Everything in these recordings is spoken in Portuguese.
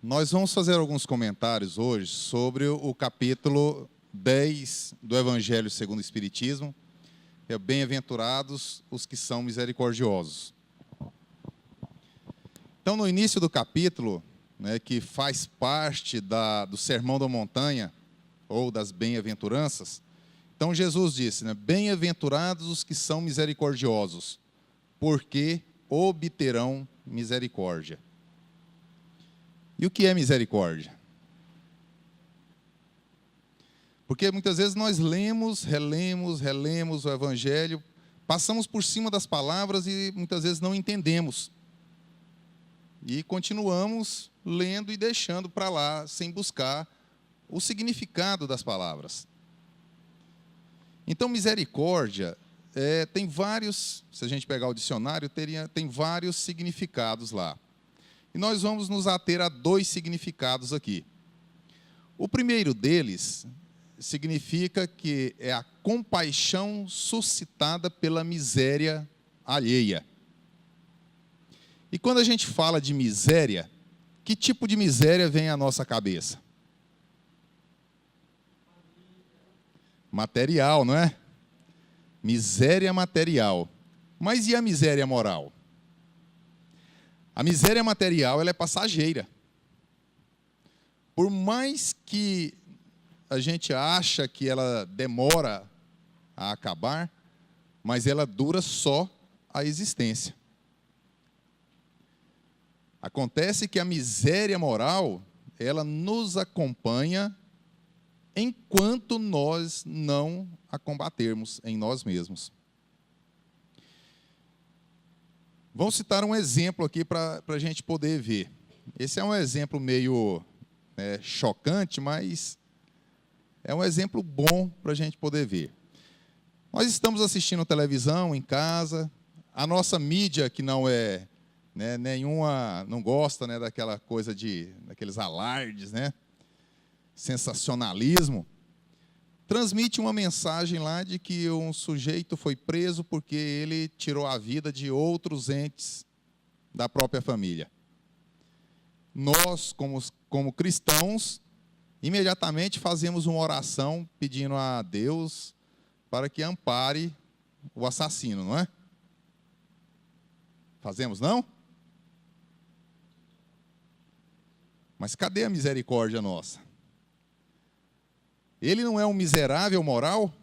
Nós vamos fazer alguns comentários hoje sobre o capítulo 10 do Evangelho segundo o Espiritismo, que é bem-aventurados os que são misericordiosos. Então, no início do capítulo, que faz parte do Sermão da Montanha, ou das bem-aventuranças, então Jesus disse, bem-aventurados os que são misericordiosos, porque obterão misericórdia. E o que é misericórdia? Porque muitas vezes nós relemos o Evangelho, passamos por cima das palavras e muitas vezes não entendemos. E continuamos lendo e deixando para lá, sem buscar o significado das palavras. Então, misericórdia tem vários, se a gente pegar o dicionário, tem vários significados lá. E nós vamos nos ater a dois significados aqui. O primeiro deles significa que é a compaixão suscitada pela miséria alheia. E quando a gente fala de miséria, que tipo de miséria vem à nossa cabeça? Material, não é? Miséria material. Mas e a miséria moral? A miséria material, ela é passageira. Por mais que a gente acha que ela demora a acabar, mas ela dura só a existência. Acontece que a miséria moral, ela nos acompanha enquanto nós não a combatermos em nós mesmos. Vamos citar um exemplo aqui para a gente poder ver. Esse é um exemplo meio chocante, mas é um exemplo bom para a gente poder ver. Nós estamos assistindo televisão em casa, a nossa mídia, que não é nenhuma, não gosta daquela coisa daqueles alardes, sensacionalismo, transmite uma mensagem lá de que um sujeito foi preso porque ele tirou a vida de outros entes da própria família. Nós, como cristãos, imediatamente fazemos uma oração pedindo a Deus para que ampare o assassino, não é? Fazemos, não? Mas cadê a misericórdia nossa? Ele não é um miserável moral?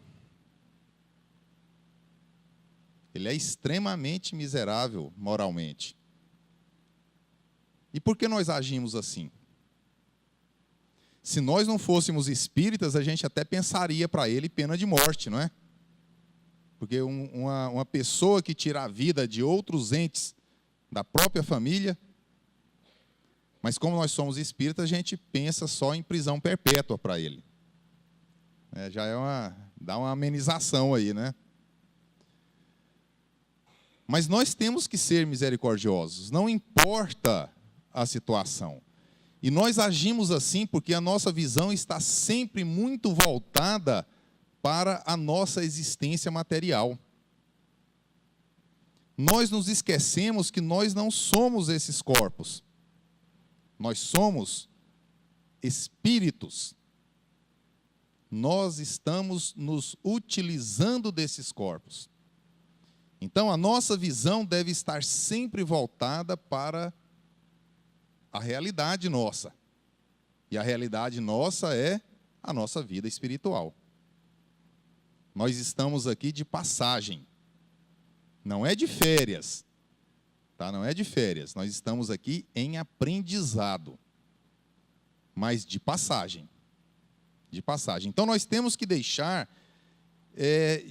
Ele é extremamente miserável moralmente. E por que nós agimos assim? Se nós não fôssemos espíritas, a gente até pensaria para ele pena de morte, não é? Porque uma pessoa que tira a vida de outros entes da própria família, mas como nós somos espíritas, a gente pensa só em prisão perpétua para ele. Dá uma amenização aí, né? Mas nós temos que ser misericordiosos, não importa a situação. E nós agimos assim porque a nossa visão está sempre muito voltada para a nossa existência material. Nós nos esquecemos que nós não somos esses corpos. Nós somos espíritos. Nós estamos nos utilizando desses corpos. Então, a nossa visão deve estar sempre voltada para a realidade nossa. E a realidade nossa é a nossa vida espiritual. Nós estamos aqui de passagem. Não é de férias. Tá? Não é de férias. Nós estamos aqui em aprendizado. Mas de passagem. De passagem. Então, nós temos que deixar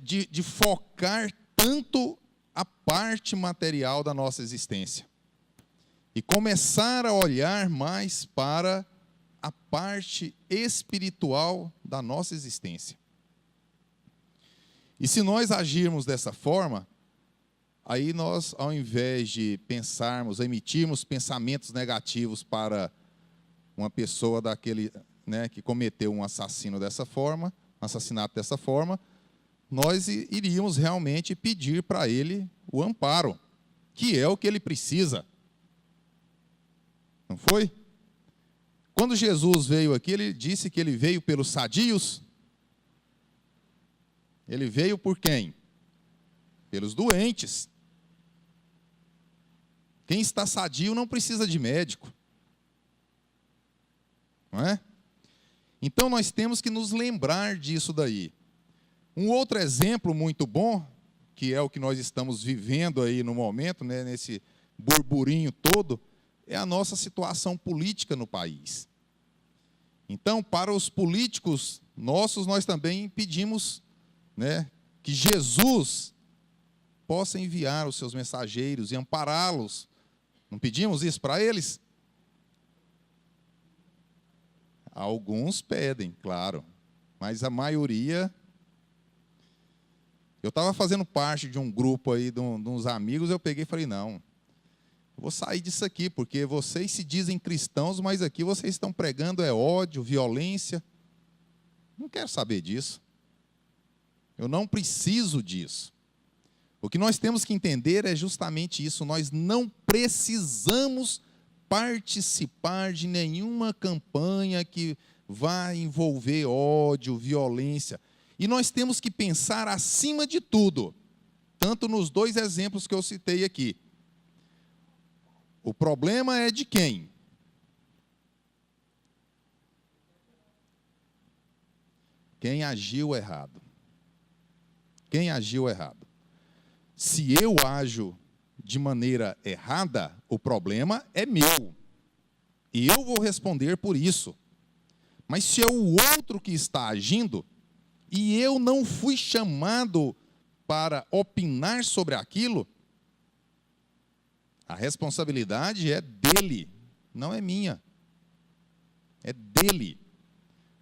de focar tanto a parte material da nossa existência e começar a olhar mais para a parte espiritual da nossa existência. E se nós agirmos dessa forma, aí nós, ao invés de pensarmos, emitirmos pensamentos negativos para uma pessoa que cometeu um assassinato dessa forma, nós iríamos realmente pedir para ele o amparo, que é o que ele precisa. Não foi? Quando Jesus veio aqui, ele disse que ele veio pelos sadios. Ele veio por quem? Pelos doentes. Quem está sadio não precisa de médico. Não é? Então nós temos que nos lembrar disso daí. Um outro exemplo muito bom, que é o que nós estamos vivendo aí no momento, né, nesse burburinho todo, é a nossa situação política no país. Então, para os políticos nossos, nós também pedimos, né, que Jesus possa enviar os seus mensageiros e ampará-los. Não pedimos isso para eles? Alguns pedem, claro, mas a maioria... Eu estava fazendo parte de um grupo aí, de uns amigos, eu peguei e falei, não, eu vou sair disso aqui, porque vocês se dizem cristãos, mas aqui vocês estão pregando ódio, violência. Não quero saber disso. Eu não preciso disso. O que nós temos que entender é justamente isso. Nós não precisamos participar de nenhuma campanha que vá envolver ódio, violência. E nós temos que pensar acima de tudo, tanto nos dois exemplos que eu citei aqui. O problema é de quem? Quem agiu errado. Quem agiu errado. Se eu ajo de maneira errada, o problema é meu. E eu vou responder por isso. Mas se é o outro que está agindo, e eu não fui chamado para opinar sobre aquilo, a responsabilidade é dele, não é minha. É dele.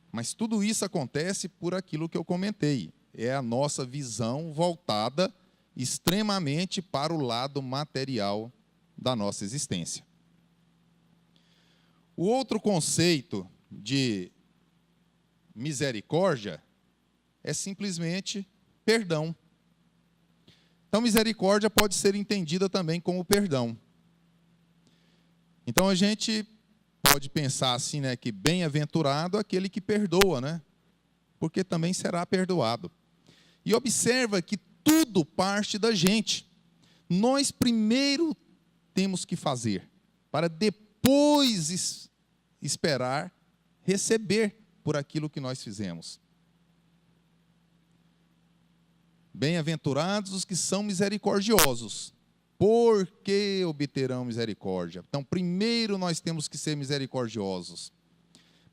Mas tudo isso acontece por aquilo que eu comentei. É a nossa visão voltada extremamente para o lado material da nossa existência. O outro conceito de misericórdia é simplesmente perdão. Então, misericórdia pode ser entendida também como perdão. Então, a gente pode pensar assim, né, que bem-aventurado aquele que perdoa, né? Porque também será perdoado. E observa que tudo parte da gente. Nós primeiro temos que fazer, para depois esperar receber por aquilo que nós fizemos. Bem-aventurados os que são misericordiosos, porque obterão misericórdia. Então, primeiro nós temos que ser misericordiosos.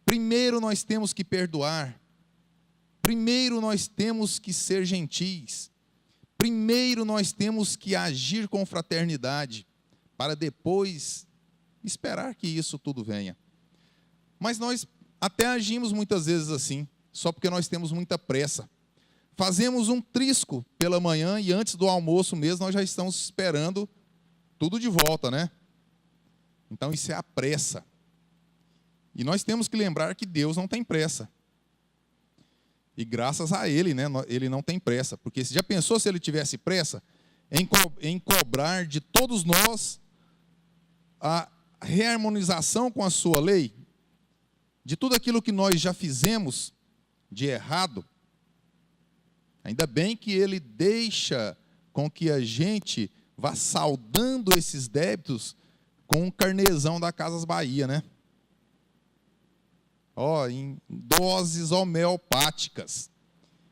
Primeiro nós temos que perdoar. Primeiro nós temos que ser gentis. Primeiro nós temos que agir com fraternidade, para depois esperar que isso tudo venha. Mas nós até agimos muitas vezes assim, só porque nós temos muita pressa. Fazemos um trisco pela manhã e antes do almoço mesmo nós já estamos esperando tudo de volta, né? Então isso é a pressa. E nós temos que lembrar que Deus não tem pressa. E graças a Ele, né? Ele não tem pressa. Porque você já pensou se Ele tivesse pressa em cobrar de todos nós a reharmonização com a sua lei? De tudo aquilo que nós já fizemos de errado? Ainda bem que Ele deixa com que a gente vá saldando esses débitos com um carnezão da Casas Bahia, né? Em doses homeopáticas.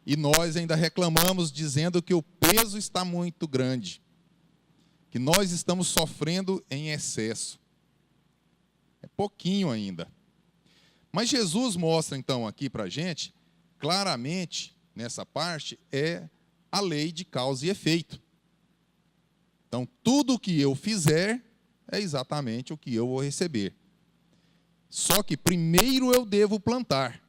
E nós ainda reclamamos dizendo que o peso está muito grande, que nós estamos sofrendo em excesso. É pouquinho ainda. Mas Jesus mostra então aqui para a gente, claramente, nessa parte, é a lei de causa e efeito. Então, tudo o que eu fizer é exatamente o que eu vou receber. Só que primeiro eu devo plantar.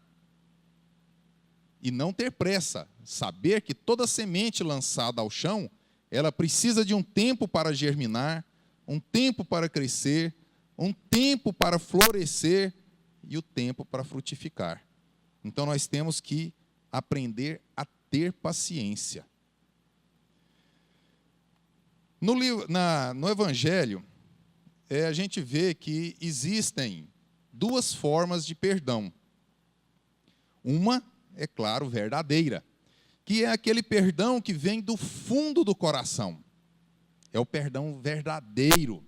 E não ter pressa. Saber que toda semente lançada ao chão, ela precisa de um tempo para germinar, um tempo para crescer, um tempo para florescer e o tempo para frutificar. Então, nós temos que aprender a ter paciência. No Evangelho, a gente vê que existem duas formas de perdão. Uma, é claro, verdadeira, que é aquele perdão que vem do fundo do coração. É o perdão verdadeiro.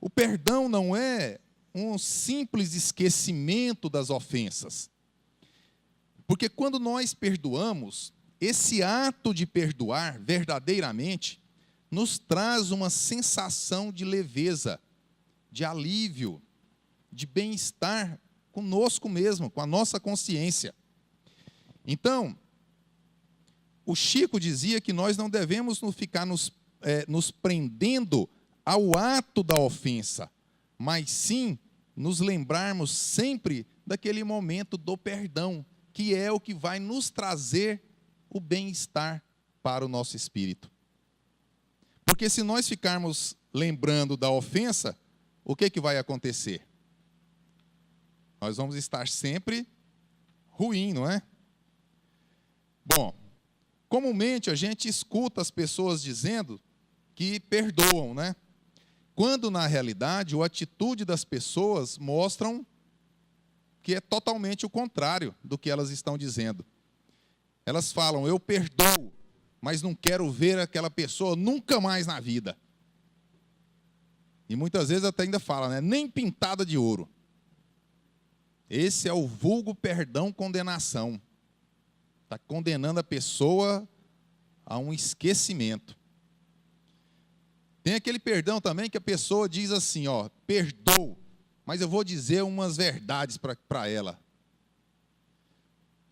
O perdão não é um simples esquecimento das ofensas. Porque quando nós perdoamos, esse ato de perdoar verdadeiramente nos traz uma sensação de leveza, de alívio, de bem-estar conosco mesmo, com a nossa consciência. Então, o Chico dizia que nós não devemos ficar nos prendendo ao ato da ofensa, mas sim nos lembrarmos sempre daquele momento do perdão, que é o que vai nos trazer o bem-estar para o nosso espírito. Porque se nós ficarmos lembrando da ofensa, o que vai acontecer? Nós vamos estar sempre ruim, não é? Bom, comumente a gente escuta as pessoas dizendo que perdoam, né? Quando na realidade a atitude das pessoas mostram que é totalmente o contrário do que elas estão dizendo. Elas falam, eu perdoo, mas não quero ver aquela pessoa nunca mais na vida. E muitas vezes até ainda fala, né? Nem pintada de ouro. Esse é o vulgo perdão condenação. Está condenando a pessoa a um esquecimento. Tem aquele perdão também que a pessoa diz assim, ó, perdoo, mas eu vou dizer umas verdades para ela.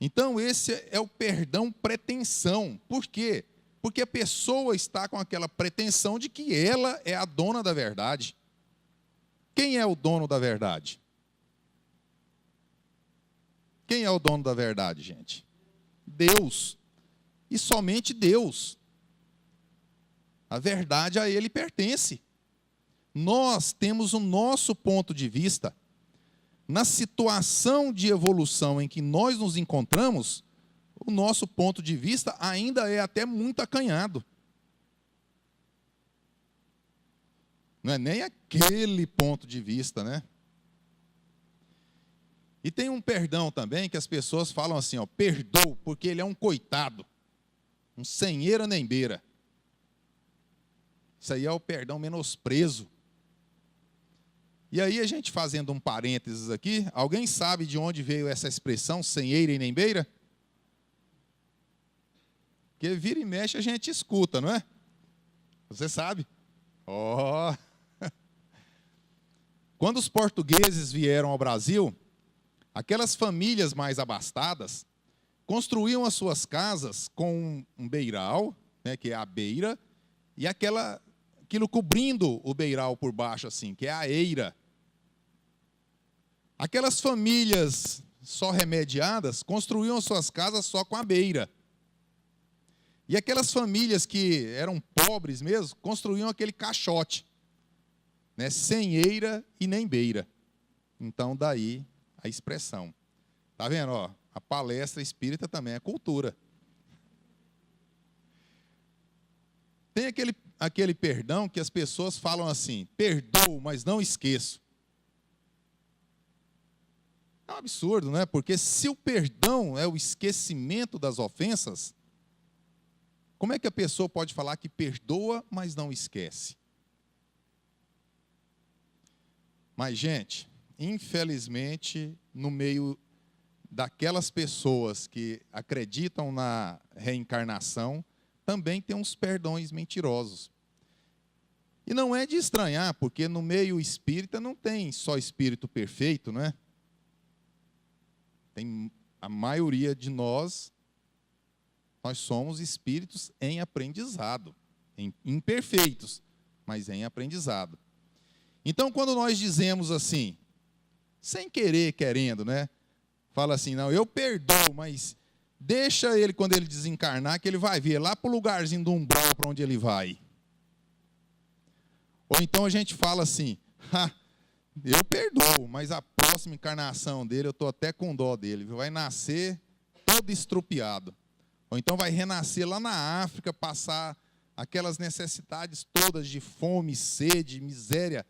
Então, esse é o perdão pretensão. Por quê? Porque a pessoa está com aquela pretensão de que ela é a dona da verdade. Quem é o dono da verdade? Quem é o dono da verdade, gente? Deus. E somente Deus. A verdade a Ele pertence. Nós temos o nosso ponto de vista. Na situação de evolução em que nós nos encontramos, o nosso ponto de vista ainda é até muito acanhado. Não é nem aquele ponto de vista, né? E tem um perdão também que as pessoas falam assim, ó, perdoo porque ele é um coitado, um sem eira nem beira. Isso aí é o perdão menosprezo. E aí a gente fazendo um parênteses aqui, alguém sabe de onde veio essa expressão, sem eira e nem beira? Porque vira e mexe a gente escuta, não é? Você sabe? Ó! Quando os portugueses vieram ao Brasil, aquelas famílias mais abastadas construíam as suas casas com um beiral, né, que é a beira, e aquilo cobrindo o beiral por baixo, assim, que é a eira. Aquelas famílias só remediadas construíam as suas casas só com a beira. E aquelas famílias que eram pobres mesmo, construíam aquele caixote, né, sem eira e nem beira. Então, daí a expressão. Tá vendo? Ó, a palestra espírita também é cultura. Tem aquele perdão que as pessoas falam assim, perdoo, mas não esqueço. É um absurdo, não é? Porque se o perdão é o esquecimento das ofensas, como é que a pessoa pode falar que perdoa, mas não esquece? Mas, gente, infelizmente, no meio daquelas pessoas que acreditam na reencarnação, também tem uns perdões mentirosos. E não é de estranhar, porque no meio espírita não tem só espírito perfeito, não é? Tem a maioria de nós somos espíritos em aprendizado, imperfeitos, mas em aprendizado. Então, quando nós dizemos assim, sem querer, querendo, né? Fala assim, não, eu perdoo, mas deixa ele, quando ele desencarnar, que ele vai ver lá para o lugarzinho do umbral para onde ele vai. Ou então a gente fala assim, eu perdoo, mas a próxima encarnação dele, eu estou até com dó dele, vai nascer todo estrupiado. Ou então vai renascer lá na África, passar aquelas necessidades todas de fome, sede, miséria.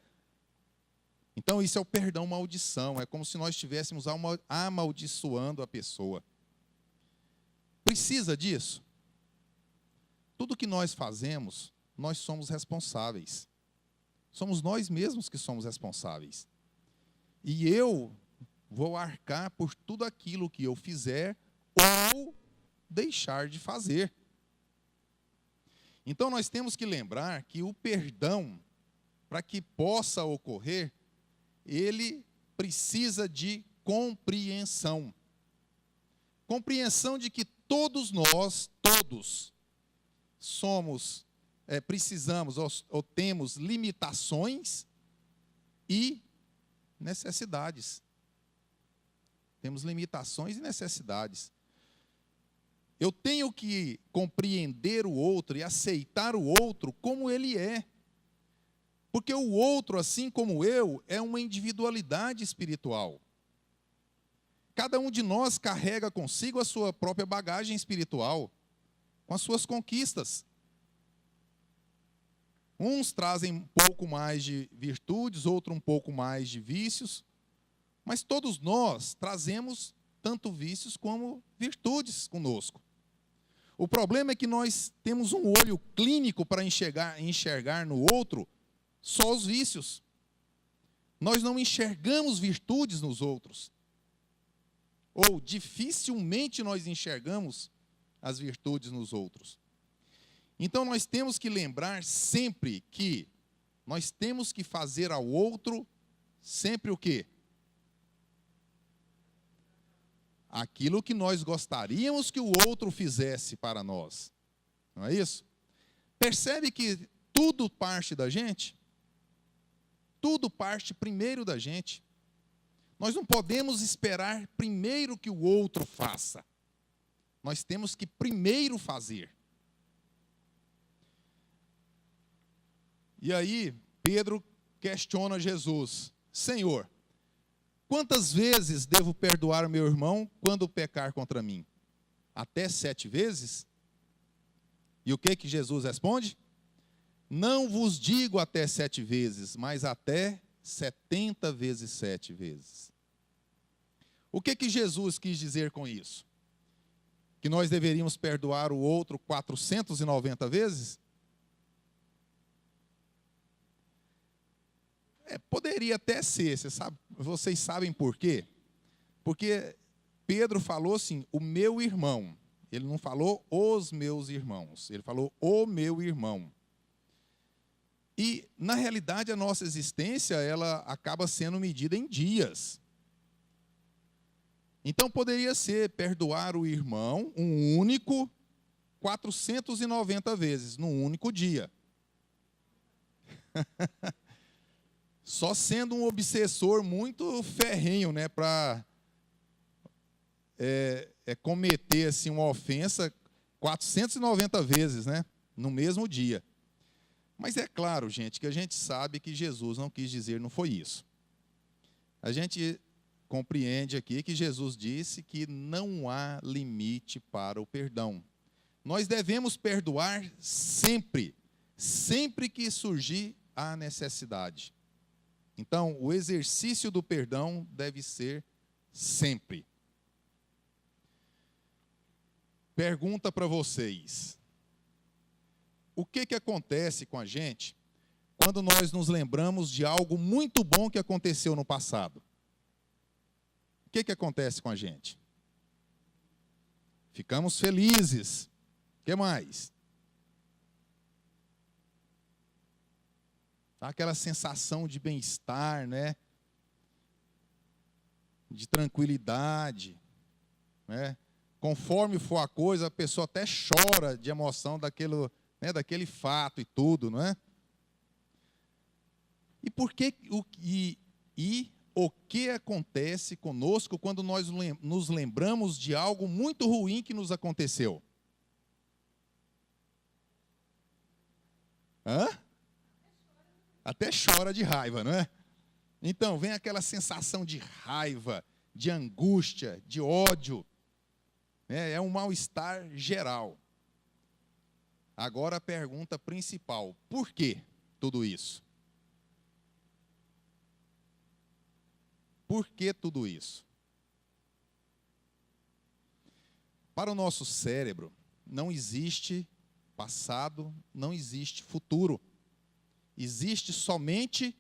Então, isso é o perdão maldição. É como se nós estivéssemos amaldiçoando a pessoa. Precisa disso? Tudo que nós fazemos, nós somos responsáveis. Somos nós mesmos que somos responsáveis. E eu vou arcar por tudo aquilo que eu fizer ou deixar de fazer. Então, nós temos que lembrar que o perdão, para que possa ocorrer, ele precisa de compreensão. Compreensão de que todos nós, somos, precisamos ou temos limitações e necessidades. Temos limitações e necessidades. Eu tenho que compreender o outro e aceitar o outro como ele é. Porque o outro, assim como eu, é uma individualidade espiritual. Cada um de nós carrega consigo a sua própria bagagem espiritual, com as suas conquistas. Uns trazem um pouco mais de virtudes, outros um pouco mais de vícios, mas todos nós trazemos tanto vícios como virtudes conosco. O problema é que nós temos um olho clínico para enxergar no outro só os vícios. Nós não enxergamos virtudes nos outros. Ou dificilmente nós enxergamos as virtudes nos outros. Então nós temos que lembrar sempre que nós temos que fazer ao outro sempre o quê? Aquilo que nós gostaríamos que o outro fizesse para nós. Não é isso? Percebe que tudo parte da gente? Tudo parte primeiro da gente. Nós não podemos esperar primeiro que o outro faça. Nós temos que primeiro fazer. E aí, Pedro questiona Jesus: Senhor, quantas vezes devo perdoar o meu irmão quando pecar contra mim? Até 7 vezes? E o que Jesus responde? Não vos digo até 7 vezes, mas até 70 vezes 7 vezes. O que Jesus quis dizer com isso? Que nós deveríamos perdoar o outro 490 vezes? Poderia até ser, vocês sabem por quê? Porque Pedro falou assim, o meu irmão. Ele não falou os meus irmãos, ele falou o meu irmão. E, na realidade, a nossa existência, ela acaba sendo medida em dias. Então, poderia ser perdoar o irmão, um único, 490 vezes, num único dia. Só sendo um obsessor muito ferrenho, né, para cometer assim, uma ofensa 490 vezes, né, no mesmo dia. Mas é claro, gente, que a gente sabe que Jesus não quis dizer, não foi isso. A gente compreende aqui que Jesus disse que não há limite para o perdão. Nós devemos perdoar sempre, sempre que surgir a necessidade. Então, o exercício do perdão deve ser sempre. Pergunta para vocês: o que acontece com a gente quando nós nos lembramos de algo muito bom que aconteceu no passado? O que acontece com a gente? Ficamos felizes. O que mais? Dá aquela sensação de bem-estar, né? De tranquilidade, né? Conforme for a coisa, a pessoa até chora de emoção daquele fato e tudo, não é? E por que o que acontece conosco quando nós nos lembramos de algo muito ruim que nos aconteceu? Até chora de raiva, não é? Então, vem aquela sensação de raiva, de angústia, de ódio. É um mal-estar geral. Agora a pergunta principal: por que tudo isso? Por que tudo isso? Para o nosso cérebro, não existe passado, não existe futuro. Existe somente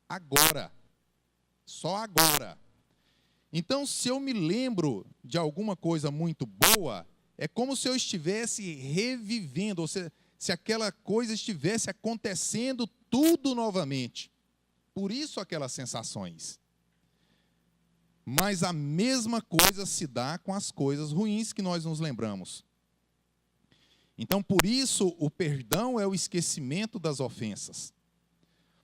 agora. Só agora. Então, se eu me lembro de alguma coisa muito boa, é como se eu estivesse revivendo, ou seja, se aquela coisa estivesse acontecendo tudo novamente. Por isso aquelas sensações. Mas a mesma coisa se dá com as coisas ruins que nós nos lembramos. Então, por isso, o perdão é o esquecimento das ofensas.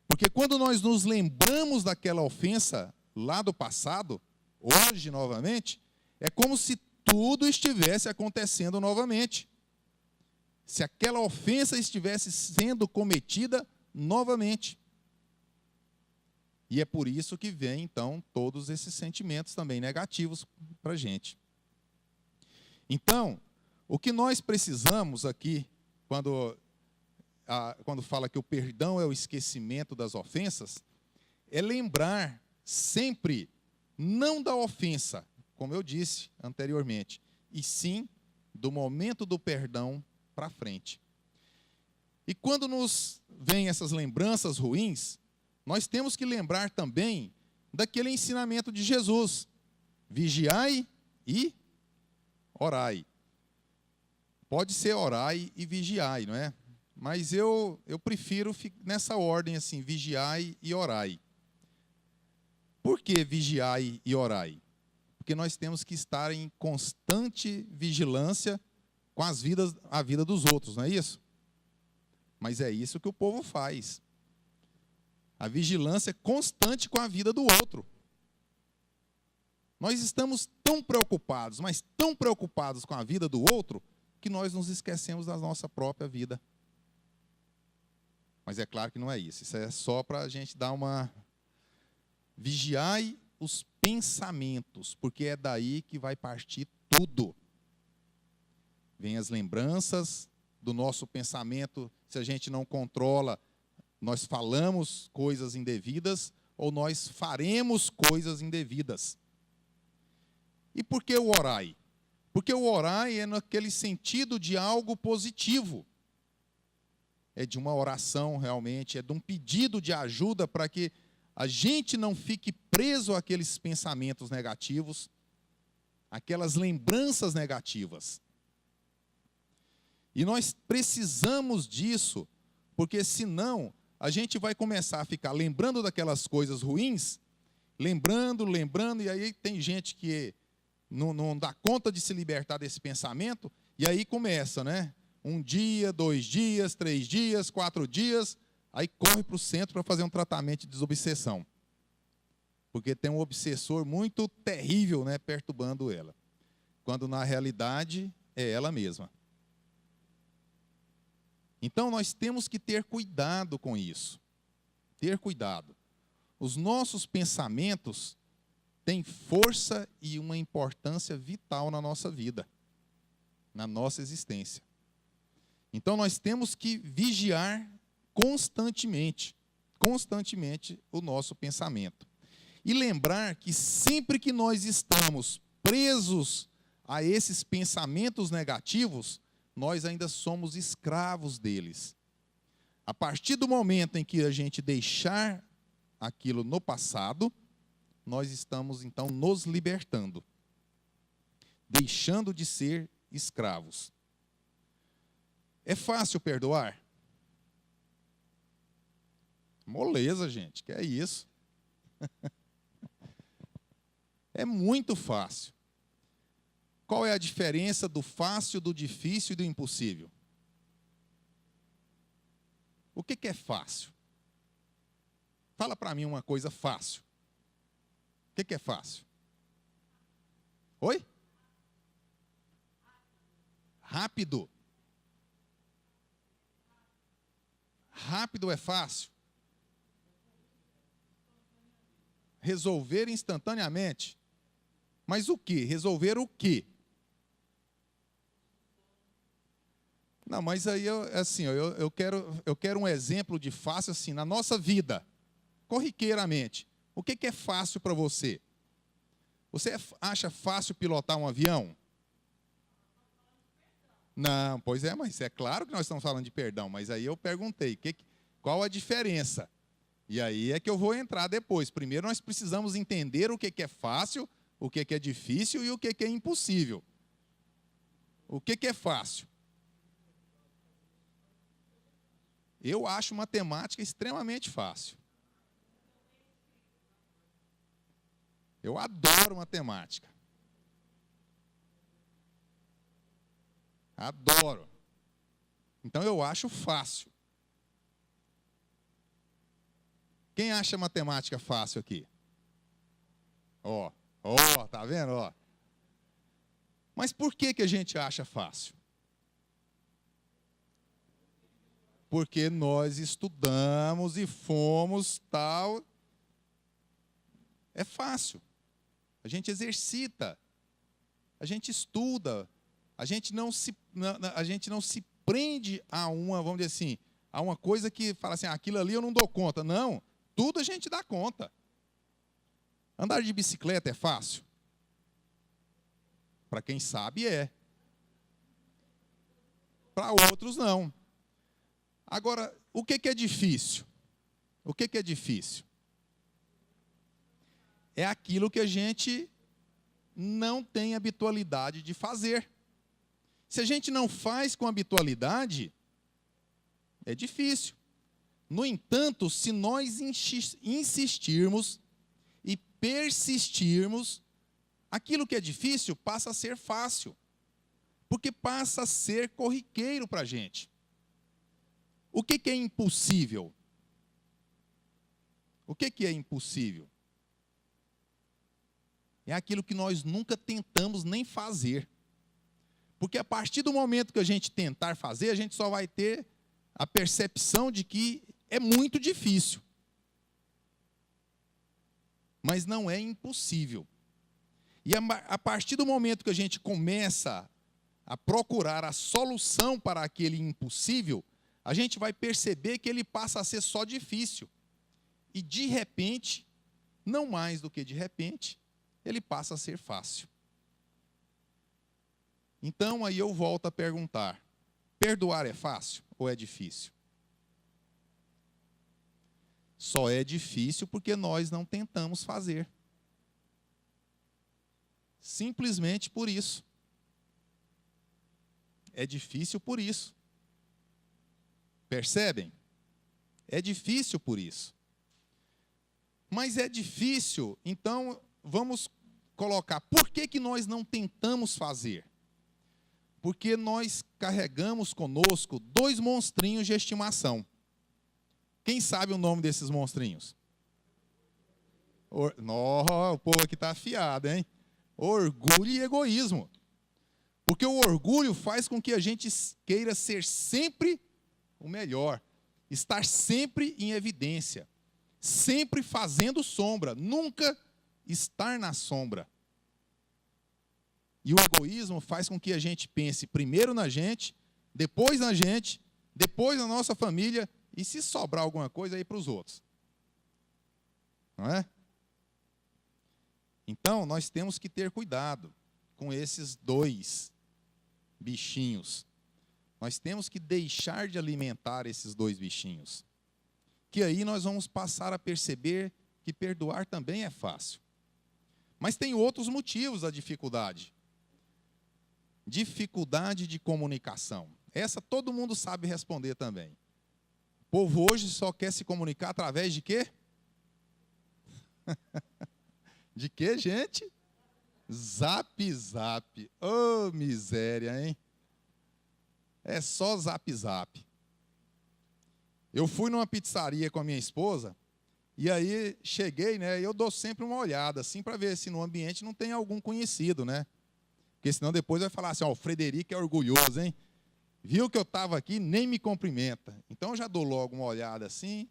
Porque quando nós nos lembramos daquela ofensa lá do passado, hoje novamente, é como se tudo estivesse acontecendo novamente. Se aquela ofensa estivesse sendo cometida novamente. E é por isso que vem, então, todos esses sentimentos também negativos para a gente. Então, o que nós precisamos aqui, quando fala que o perdão é o esquecimento das ofensas, é lembrar sempre, não da ofensa, como eu disse anteriormente, e sim do momento do perdão para frente. E quando nos vêm essas lembranças ruins, nós temos que lembrar também daquele ensinamento de Jesus: vigiai e orai. Pode ser orai e vigiai, não é? Mas eu prefiro nessa ordem assim, vigiai e orai. Por que vigiai e orai? Porque nós temos que estar em constante vigilância com a vida dos outros, não é isso? Mas é isso que o povo faz. A vigilância é constante com a vida do outro. Nós estamos tão preocupados, mas tão preocupados com a vida do outro, que nós nos esquecemos da nossa própria vida. Mas é claro que não é isso. Isso é só para a gente dar uma... Vigiai os pensamentos, porque é daí que vai partir tudo. Vem as lembranças do nosso pensamento. Se a gente não controla, nós falamos coisas indevidas ou nós faremos coisas indevidas. E por que o orai? Porque o orai é naquele sentido de algo positivo. É de uma oração realmente, é de um pedido de ajuda para que a gente não fique preso àqueles pensamentos negativos, aquelas lembranças negativas. E nós precisamos disso, porque senão a gente vai começar a ficar lembrando daquelas coisas ruins, lembrando, e aí tem gente que não dá conta de se libertar desse pensamento, e aí começa, né? 1 dia, 2 dias, 3 dias, 4 dias, aí corre para o centro para fazer um tratamento de desobsessão. Porque tem um obsessor muito terrível, né, perturbando ela. Quando na realidade é ela mesma. Então nós temos que ter cuidado com isso. Ter cuidado. Os nossos pensamentos têm força e uma importância vital na nossa vida, na nossa existência. Então nós temos que vigiar constantemente o nosso pensamento. E lembrar que sempre que nós estamos presos a esses pensamentos negativos, nós ainda somos escravos deles. A partir do momento em que a gente deixar aquilo no passado, nós estamos então nos libertando, deixando de ser escravos. É fácil perdoar? Moleza, gente, que é isso? É muito fácil. Qual é a diferença do fácil, do difícil e do impossível? O que é fácil? Fala para mim uma coisa fácil. O que é fácil? Oi? Rápido. Rápido é fácil. Resolver instantaneamente. Mas o quê? Resolver o quê? Não, mas aí eu quero um exemplo de fácil assim, na nossa vida, corriqueiramente. O que é fácil para você? Você acha fácil pilotar um avião? Não, pois é, mas é claro que nós estamos falando de perdão, mas aí eu perguntei, qual a diferença? E aí é que eu vou entrar depois. Primeiro nós precisamos entender o que é fácil, o que é difícil e o que é impossível. O que é fácil? Eu acho matemática extremamente fácil. Eu adoro matemática. Adoro. Então eu acho fácil. Quem acha matemática fácil aqui? Ó, tá vendo? Ó. Mas por que a gente acha fácil? Porque nós estudamos e fomos tal. É fácil. A gente exercita. A gente estuda. A gente não se prende a uma, vamos dizer assim, a uma coisa que fala assim, aquilo ali eu não dou conta. Não, tudo a gente dá conta. Andar de bicicleta é fácil? Para quem sabe é. Para outros não. Agora, o que é difícil? O que é difícil? É aquilo que a gente não tem habitualidade de fazer. Se a gente não faz com habitualidade, é difícil. No entanto, se nós insistirmos e persistirmos, aquilo que é difícil passa a ser fácil, porque passa a ser corriqueiro para a gente. O que é impossível? O que é impossível? É aquilo que nós nunca tentamos nem fazer. Porque a partir do momento que a gente tentar fazer, a gente só vai ter a percepção de que é muito difícil. Mas não é impossível. E a partir do momento que a gente começa a procurar a solução para aquele impossível, a gente vai perceber que ele passa a ser só difícil. E de repente, não mais do que de repente, ele passa a ser fácil. Então, aí eu volto a perguntar, perdoar é fácil ou é difícil? Só é difícil porque nós não tentamos fazer. Simplesmente por isso. É difícil por isso. Percebem? É difícil por isso. Mas é difícil, então vamos colocar, por que nós não tentamos fazer? Porque nós carregamos conosco 2 monstrinhos de estimação. Quem sabe o nome desses monstrinhos? O povo aqui está afiado, hein? Orgulho e egoísmo. Porque o orgulho faz com que a gente queira ser sempre o melhor, estar sempre em evidência, sempre fazendo sombra, nunca estar na sombra. E o egoísmo faz com que a gente pense primeiro na gente, depois na nossa família, e se sobrar alguma coisa aí para os outros. Não é? Então, nós temos que ter cuidado com esses 2 bichinhos. Nós temos que deixar de alimentar esses 2 bichinhos. Que aí nós vamos passar a perceber que perdoar também é fácil. Mas tem outros motivos da dificuldade. Dificuldade de comunicação. Essa todo mundo sabe responder também. O povo hoje só quer se comunicar através de quê? De quê, gente? Zap, zap. Ô, miséria, hein? É só zap, zap. Eu fui numa pizzaria com a minha esposa, e aí cheguei, né? E eu dou sempre uma olhada, assim, para ver se no ambiente não tem algum conhecido, né? Porque senão depois vai falar assim, ó, o Frederico é orgulhoso, hein? Viu que eu estava aqui, nem me cumprimenta. Então eu já dou logo uma olhada assim.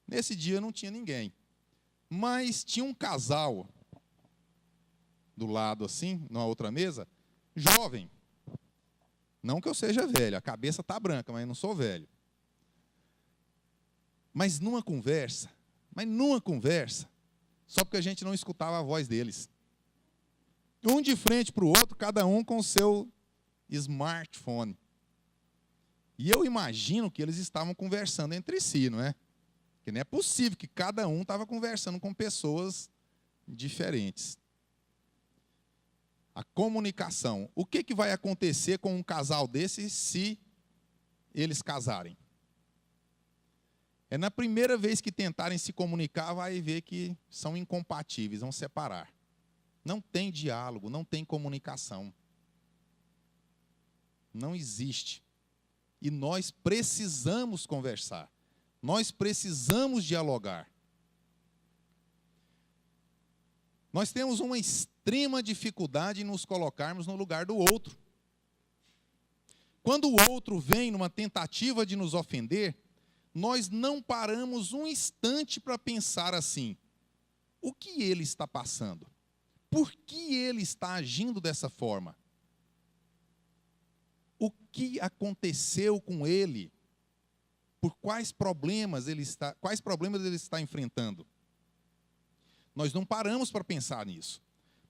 Nesse dia não tinha ninguém. Mas tinha um casal do lado assim, numa outra mesa, jovem. Não que eu seja velho, a cabeça está branca, mas eu não sou velho. Mas numa conversa, só porque a gente não escutava a voz deles. Um de frente para o outro, cada um com o seu smartphone. E eu imagino que eles estavam conversando entre si, não é? Porque não é possível que cada um estava conversando com pessoas diferentes. A comunicação. O que vai acontecer com um casal desse se eles casarem? É na primeira vez que tentarem se comunicar, vai ver que são incompatíveis, vão separar. Não tem diálogo, não tem comunicação. Não existe. E nós precisamos conversar. Nós precisamos dialogar. Nós temos uma extrema dificuldade em nos colocarmos no lugar do outro. Quando o outro vem numa tentativa de nos ofender, nós não paramos um instante para pensar assim: o que ele está passando? Por que ele está agindo dessa forma? O que aconteceu com ele? Por quais problemas ele está enfrentando? Nós não paramos para pensar nisso.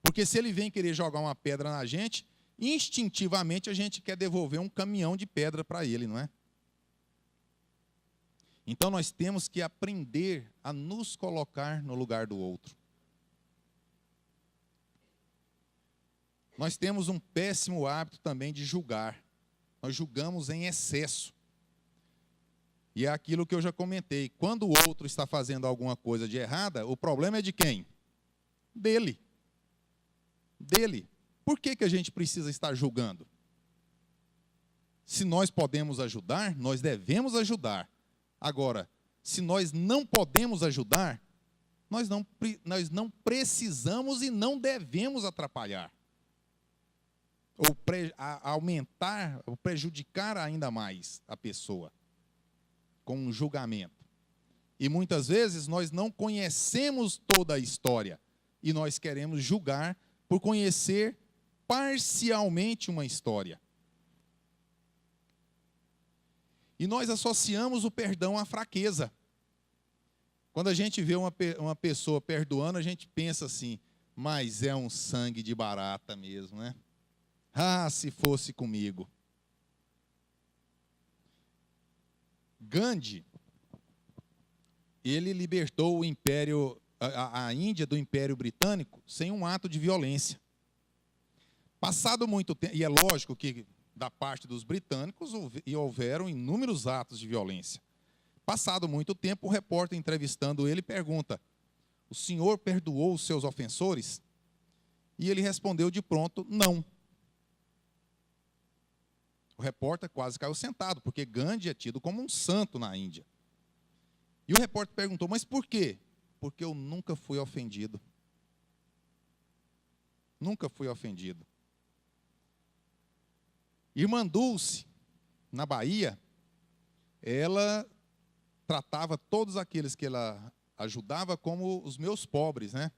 Porque se ele vem querer jogar uma pedra na gente, instintivamente a gente quer devolver um caminhão de pedra para ele, não é? Então nós temos que aprender a nos colocar no lugar do outro. Nós temos um péssimo hábito também de julgar. Nós julgamos em excesso. E é aquilo que eu já comentei. Quando o outro está fazendo alguma coisa de errada, o problema é de quem? Dele. Dele. Por que a gente precisa estar julgando? Se nós podemos ajudar, nós devemos ajudar. Agora, se nós não podemos ajudar, nós não precisamos e não devemos atrapalhar. Ou aumentar, ou prejudicar ainda mais a pessoa com um julgamento. E muitas vezes nós não conhecemos toda a história e nós queremos julgar por conhecer parcialmente uma história. E nós associamos o perdão à fraqueza. Quando a gente vê uma pessoa perdoando, a gente pensa assim: mas é um sangue de barata mesmo, né? Ah, se fosse comigo. Gandhi, ele libertou o Império, a Índia do Império Britânico sem um ato de violência. Passado muito tempo, e é lógico que da parte dos britânicos houveram inúmeros atos de violência. Passado muito tempo, o repórter entrevistando ele pergunta: o senhor perdoou os seus ofensores? E ele respondeu de pronto: não. O repórter quase caiu sentado, porque Gandhi é tido como um santo na Índia. E o repórter perguntou: mas por quê? Porque eu nunca fui ofendido. Nunca fui ofendido. Irmã Dulce, na Bahia, ela tratava todos aqueles que ela ajudava como os meus pobres, né?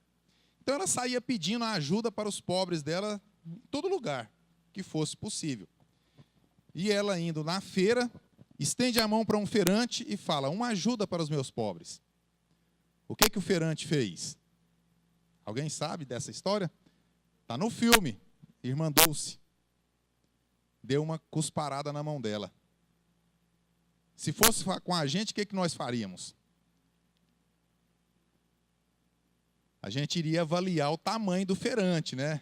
Então ela saía pedindo a ajuda para os pobres dela em todo lugar que fosse possível. E ela indo na feira, estende a mão para um feirante e fala: uma ajuda para os meus pobres. O que o feirante fez? Alguém sabe dessa história? Está no filme, Irmã Dulce. Deu uma cusparada na mão dela. Se fosse com a gente, o que nós faríamos? A gente iria avaliar o tamanho do feirante, né?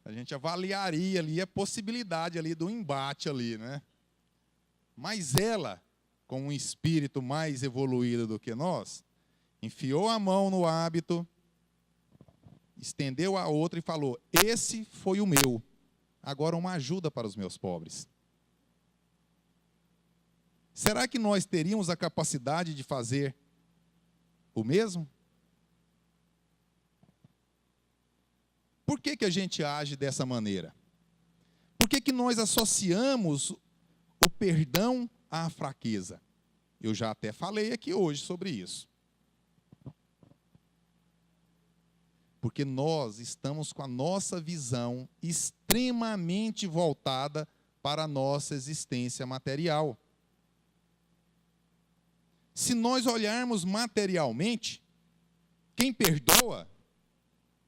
A gente avaliaria ali a possibilidade ali do embate ali, né? Mas ela, com um espírito mais evoluído do que nós, enfiou a mão no hábito, estendeu a outra e falou: esse foi o meu. Agora uma ajuda para os meus pobres. Será que nós teríamos a capacidade de fazer o mesmo? Por que a gente age dessa maneira? Por que nós associamos o perdão à fraqueza? Eu já até falei aqui hoje sobre isso. Porque nós estamos com a nossa visão extremamente voltada para a nossa existência material. se nós olharmos materialmente, quem perdoa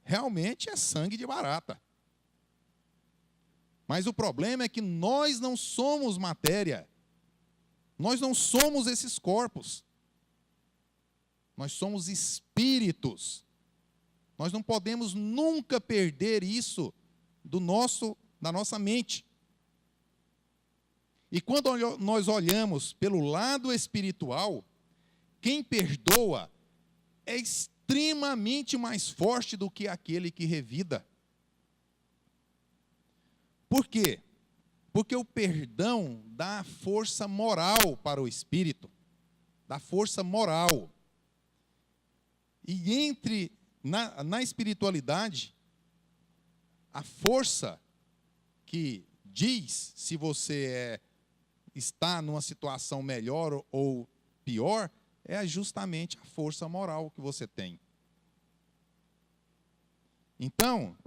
realmente é sangue de barata. Mas o problema é que nós não somos matéria. Nós não somos esses corpos. Nós somos espíritos. Nós não podemos nunca perder isso da nossa mente. E quando nós olhamos pelo lado espiritual, quem perdoa é extremamente mais forte do que aquele que revida. Por quê? Porque o perdão dá força moral para o espírito, dá força moral. E na espiritualidade, a força que diz se você está numa situação melhor ou pior, é justamente a força moral que você tem. Então,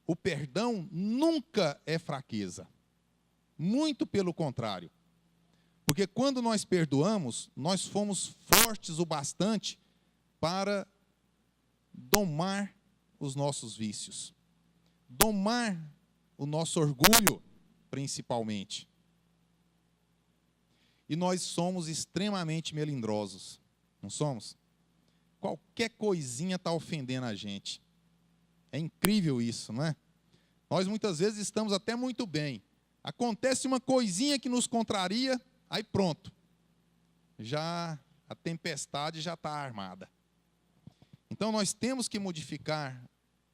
o perdão nunca é fraqueza. Muito pelo contrário. Porque quando nós perdoamos, nós fomos fortes o bastante para domar os nossos vícios. Domar o nosso orgulho, principalmente. E nós somos extremamente melindrosos, não somos? Qualquer coisinha está ofendendo a gente. É incrível isso, não é? Nós muitas vezes estamos até muito bem. Acontece uma coisinha que nos contraria, aí pronto. Já a tempestade já está armada. Então nós temos que modificar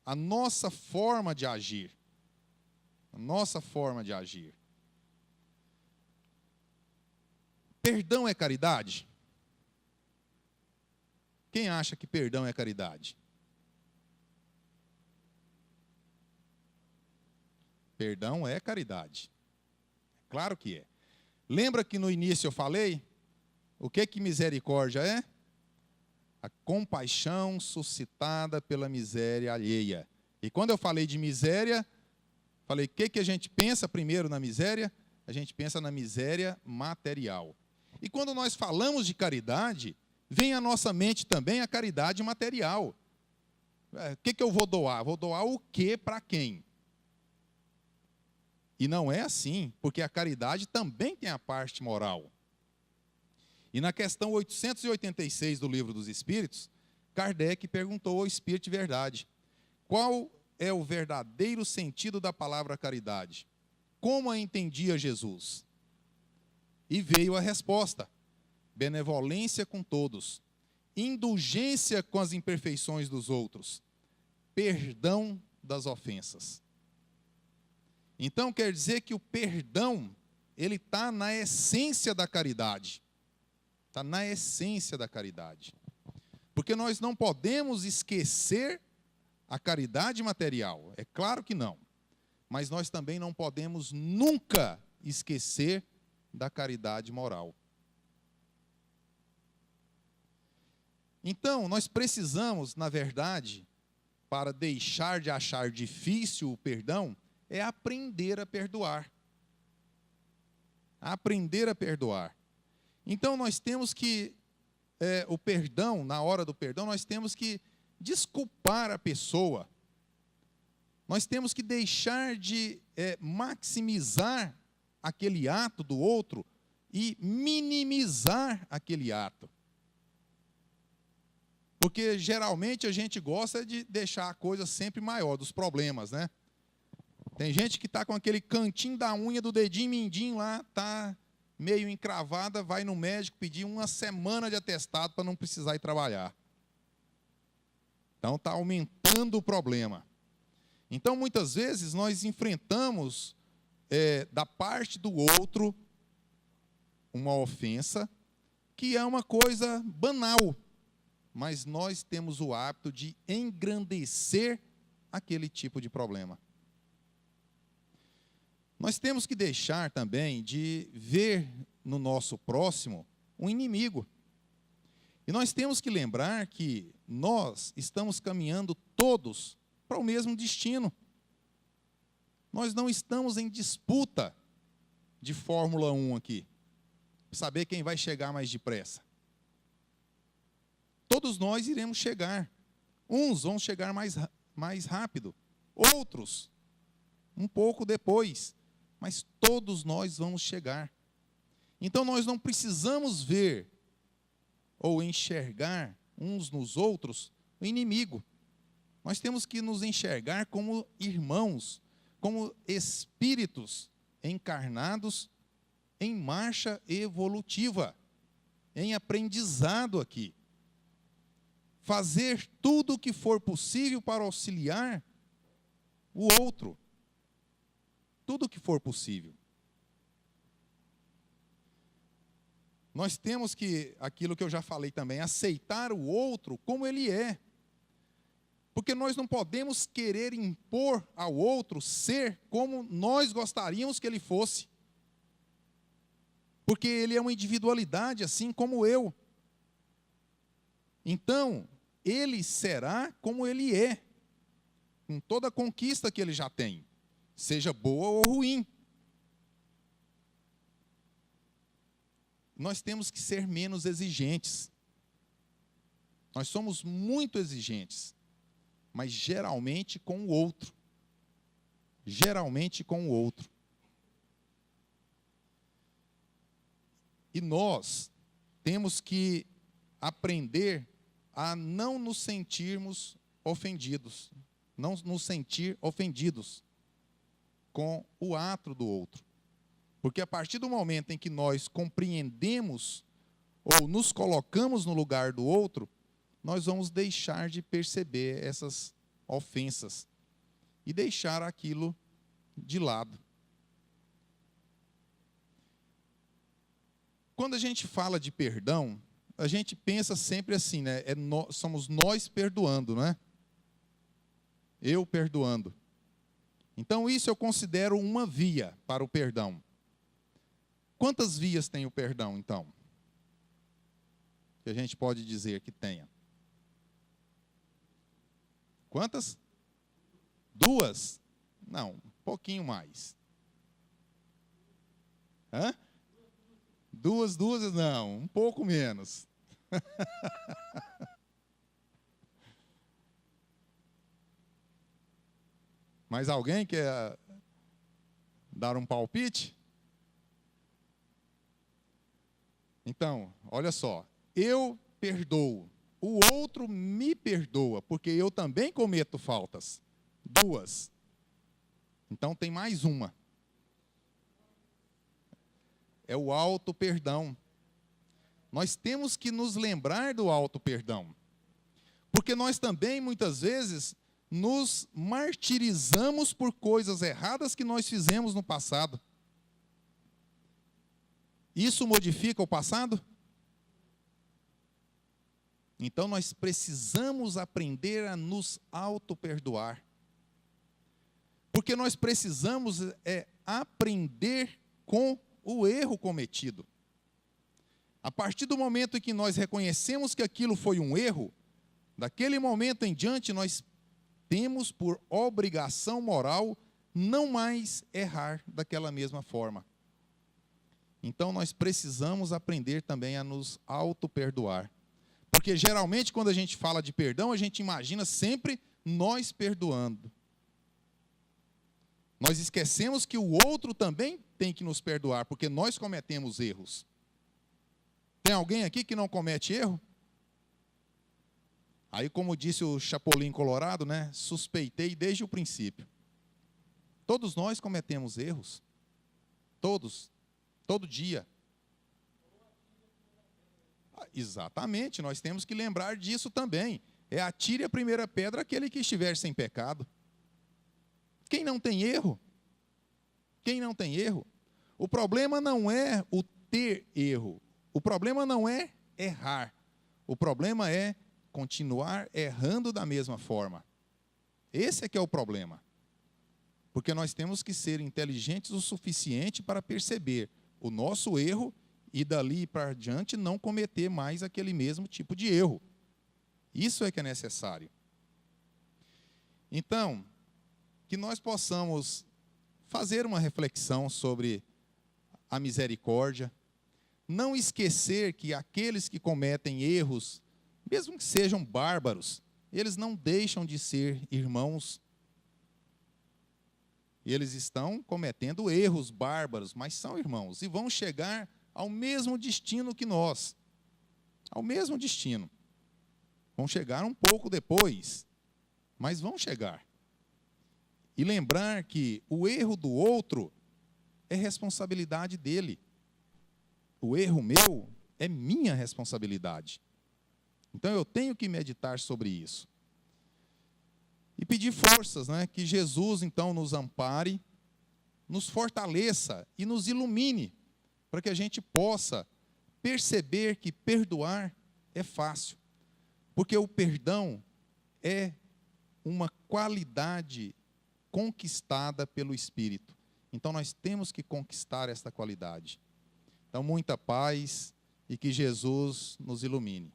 a nossa forma de agir. A nossa forma de agir. Perdão é caridade? Quem acha que perdão é caridade? Perdão é caridade. Claro que é. Lembra que no início eu falei? O que misericórdia é? A compaixão suscitada pela miséria alheia. E quando eu falei de miséria, falei, o que a gente pensa primeiro na miséria? A gente pensa na miséria material. E quando nós falamos de caridade, vem à nossa mente também a caridade material. O que eu vou doar? Vou doar o quê para quem? E não é assim, porque a caridade também tem a parte moral. E na questão 886 do Livro dos Espíritos, Kardec perguntou ao Espírito de Verdade: qual é o verdadeiro sentido da palavra caridade? Como a entendia Jesus? E veio a resposta: benevolência com todos, indulgência com as imperfeições dos outros, perdão das ofensas. Então quer dizer que o perdão, ele está na essência da caridade. Está na essência da caridade. Porque nós não podemos esquecer a caridade material. É claro que não. Mas nós também não podemos nunca esquecer da caridade moral. Então, nós precisamos, na verdade, para deixar de achar difícil o perdão, é aprender a perdoar. Aprender a perdoar. Então, nós temos que, o perdão, na hora do perdão, nós temos que desculpar a pessoa. Nós temos que deixar de maximizar aquele ato do outro e minimizar aquele ato. Porque, geralmente, a gente gosta de deixar a coisa sempre maior, dos problemas, né? Tem gente que está com aquele cantinho da unha do dedinho mindinho lá, está meio encravada, vai no médico pedir uma semana de atestado para não precisar ir trabalhar. Então, está aumentando o problema. Então, muitas vezes, nós enfrentamos, da parte do outro, uma ofensa, que é uma coisa banal, mas nós temos o hábito de engrandecer aquele tipo de problema. Nós temos que deixar também de ver no nosso próximo um inimigo. E nós temos que lembrar que nós estamos caminhando todos para o mesmo destino. Nós não estamos em disputa de Fórmula 1 aqui, para saber quem vai chegar mais depressa. todos nós iremos chegar. Uns vão chegar mais rápido, outros um pouco depois, mas todos nós vamos chegar. Então nós não precisamos ver ou enxergar uns nos outros o inimigo. Nós temos que nos enxergar como irmãos, como espíritos encarnados em marcha evolutiva, em aprendizado aqui. Fazer tudo o que for possível para auxiliar o outro. Tudo o que for possível. Nós temos que, aquilo que eu já falei também, aceitar o outro como ele é. Porque nós não podemos querer impor ao outro ser como nós gostaríamos que ele fosse. Porque ele é uma individualidade, assim como eu. Então, ele será como ele é, com toda a conquista que ele já tem, seja boa ou ruim. Nós temos que ser menos exigentes. Nós somos muito exigentes, mas geralmente com o outro. Geralmente com o outro. E nós temos que aprender a não nos sentirmos ofendidos, não nos sentir ofendidos com o ato do outro. Porque a partir do momento em que nós compreendemos ou nos colocamos no lugar do outro, nós vamos deixar de perceber essas ofensas e deixar aquilo de lado. Quando a gente fala de perdão, a gente pensa sempre assim, né? Somos nós perdoando, não é? Eu perdoando. Então isso eu considero uma via para o perdão. Quantas vias tem o perdão, então? Que a gente pode dizer que tenha. Quantas? 2? Não, um pouquinho mais. Hã? 2 não, um pouco menos. Mas alguém quer dar um palpite? Então, olha só, eu perdoo, o outro me perdoa, porque eu também cometo faltas. 2. Então tem mais uma. É o auto-perdão. Nós temos que nos lembrar do auto-perdão. Porque nós também, muitas vezes, nos martirizamos por coisas erradas que nós fizemos no passado. Isso modifica o passado? Então nós precisamos aprender a nos auto-perdoar. Porque nós precisamos aprender com o erro cometido. A partir do momento em que nós reconhecemos que aquilo foi um erro, daquele momento em diante nós temos por obrigação moral não mais errar daquela mesma forma. Então nós precisamos aprender também a nos auto-perdoar. Porque geralmente quando a gente fala de perdão, a gente imagina sempre nós perdoando. Nós esquecemos que o outro também tem que nos perdoar, porque nós cometemos erros. Tem alguém aqui que não comete erro? Aí, como disse o Chapolin Colorado, né? Suspeitei desde o princípio. Todos nós cometemos erros. Todos. Todo dia. Exatamente, nós temos que lembrar disso também. Atire a primeira pedra aquele que estiver sem pecado. Quem não tem erro? Quem não tem erro? O problema não é o ter erro. O problema não é errar. O problema é continuar errando da mesma forma. Esse é que é o problema. Porque nós temos que ser inteligentes o suficiente para perceber o nosso erro e dali para diante não cometer mais aquele mesmo tipo de erro. Isso é que é necessário. Então, que nós possamos fazer uma reflexão sobre a misericórdia, não esquecer que aqueles que cometem erros mesmo que sejam bárbaros, eles não deixam de ser irmãos. E eles estão cometendo erros bárbaros, mas são irmãos e vão chegar ao mesmo destino que nós. Ao mesmo destino. Vão chegar um pouco depois, mas vão chegar. E lembrar que o erro do outro é responsabilidade dele. O erro meu é minha responsabilidade. Então eu tenho que meditar sobre isso. E pedir forças, né? Que Jesus então nos ampare, nos fortaleça e nos ilumine, para que a gente possa perceber que perdoar é fácil. Porque o perdão é uma qualidade conquistada pelo Espírito. Então nós temos que conquistar esta qualidade. Então muita paz e que Jesus nos ilumine.